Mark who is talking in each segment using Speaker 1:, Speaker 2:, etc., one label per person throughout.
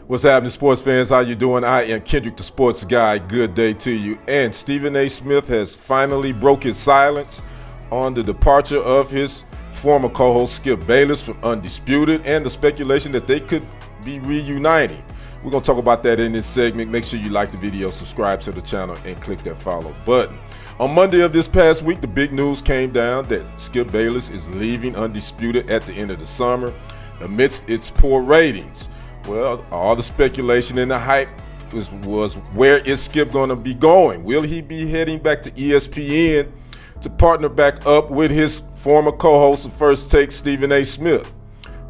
Speaker 1: What's happening, sports fans? How you doing? I am Kendrick, the sports guy. Good day to you. And Stephen A. Smith has finally broke his silence on the departure of his former co-host Skip Bayless from Undisputed and the speculation that they could be reuniting. We're going to talk about that in this segment. Make sure you like the video, subscribe to the channel, and click that follow button. On Monday of this past week, the big news came down that Skip Bayless is leaving Undisputed at the end of the summer amidst its poor ratings. Well, all the speculation and the hype was where is Skip going to be going? Will he be heading back to ESPN to partner back up with his former co-host of First Take, Stephen A. Smith?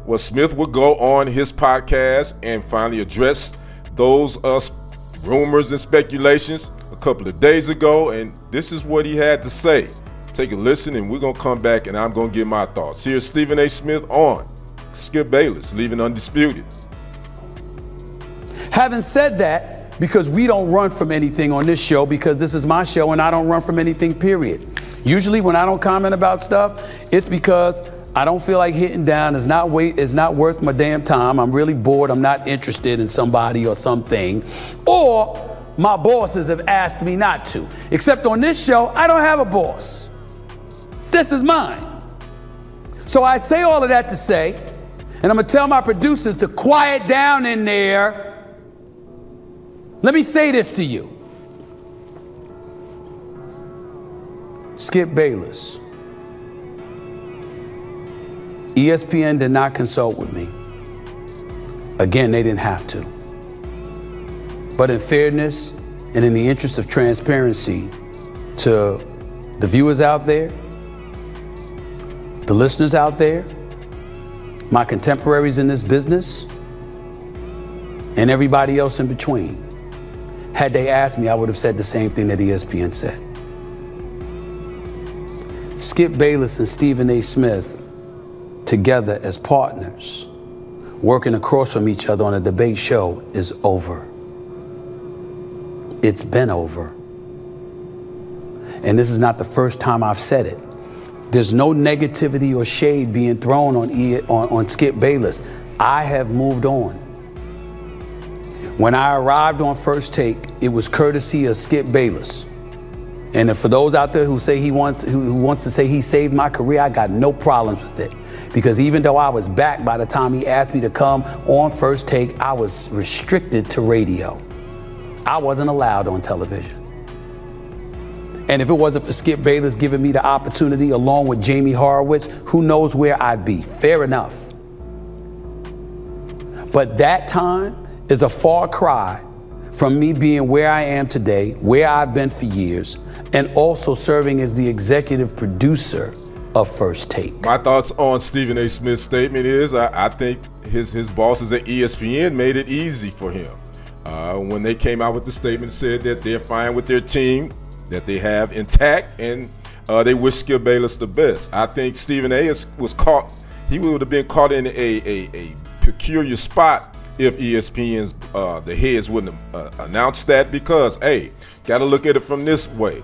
Speaker 1: Well, Smith would go on his podcast and finally address those rumors and speculations a couple of days ago, and this is what he had to say. Take a listen, and we're going to come back, and I'm going to give my thoughts. Here's Stephen A. Smith on Skip Bayless leaving Undisputed.
Speaker 2: Having said that, because we don't run from anything on this show, because this is my show and I don't run from anything, period. Usually when I don't comment about stuff, it's because I don't feel like hitting down. It's not worth my damn time. I'm really bored. I'm not interested in somebody or something. Or my bosses have asked me not to. Except on this show, I don't have a boss. This is mine. So I say all of that to say, and I'm going to tell my producers to quiet down in there. Let me say this to you. Skip Bayless. ESPN did not consult with me. Again, they didn't have to. But in fairness and in the interest of transparency to the viewers out there, the listeners out there, my contemporaries in this business, and everybody else in between, had they asked me, I would have said the same thing that ESPN said. Skip Bayless and Stephen A. Smith together as partners, working across from each other on a debate show, is over. It's been over. And this is not the first time I've said it. There's no negativity or shade being thrown on Skip Bayless. I have moved on. When I arrived on First Take, it was courtesy of Skip Bayless. And for those out there who say who wants to say he saved my career, I got no problems with it. Because even though I was back by the time he asked me to come on First Take, I was restricted to radio. I wasn't allowed on television. And if it wasn't for Skip Bayless giving me the opportunity along with Jamie Horowitz, who knows where I'd be. Fair enough. But that time is a far cry from me being where I am today, where I've been for years, and also serving as the executive producer of First Take.
Speaker 1: My thoughts on Stephen A. Smith's statement is I think his bosses at ESPN made it easy for him. When they came out with the statement, said that they're fine with their team that they have intact, and they wish Skip Bayless the best. I think Stephen A. was caught. He would have been caught in a peculiar spot if ESPN's the heads wouldn't have announced that, because, hey, got to look at it from this way.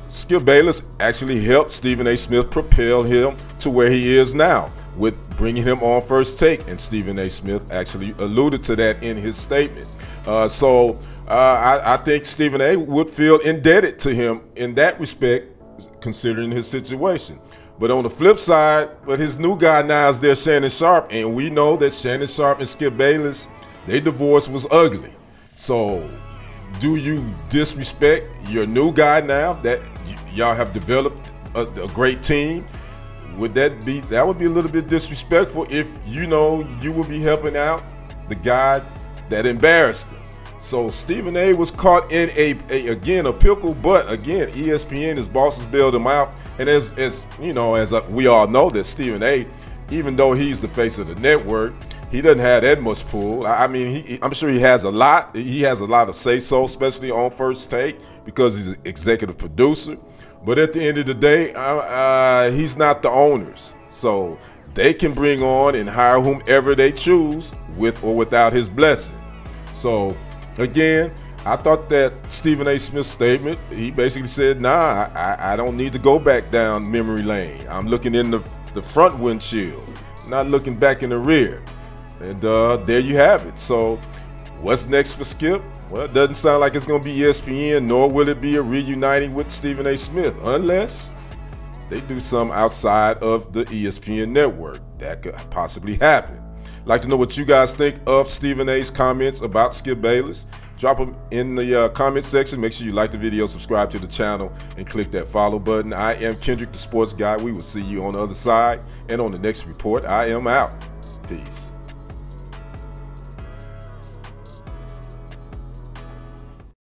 Speaker 1: Skip Bayless actually helped Stephen A. Smith propel him to where he is now with bringing him on First Take, and Stephen A. Smith actually alluded to that in his statement. I think Stephen A. would feel indebted to him in that respect, considering his situation. But on the flip side, his new guy now is there, Shannon Sharpe, and we know that Shannon Sharpe and Skip Bayless, their divorce was ugly. So do you disrespect your new guy now that y'all have developed a great team? That would be a little bit disrespectful if you know you would be helping out the guy that embarrassed him. So Stephen A. was caught in a pickle, but again, ESPN, his bosses bailed him out. And as you know, we all know that Stephen A., even though he's the face of the network, he doesn't have that much pull. I mean, I'm sure he has a lot. He has a lot of say-so, especially on First Take, because he's an executive producer. But at the end of the day, he's not the owners. So they can bring on and hire whomever they choose, with or without his blessing. So again, I thought that Stephen A. Smith's statement, he basically said, nah, I don't need to go back down memory lane. I'm looking in the front windshield, not looking back in the rear. And there you have it. So what's next for Skip? Well, it doesn't sound like it's going to be ESPN, nor will it be a reuniting with Stephen A. Smith, unless they do some outside of the ESPN network. That could possibly happen. I'd like to know what you guys think of Stephen A.'s comments about Skip Bayless. Drop them in the comment section. Make sure you like the video, subscribe to the channel, and click that follow button. I am Kendrick, the sports guy. We will see you on the other side. And on the next report, I am out. Peace.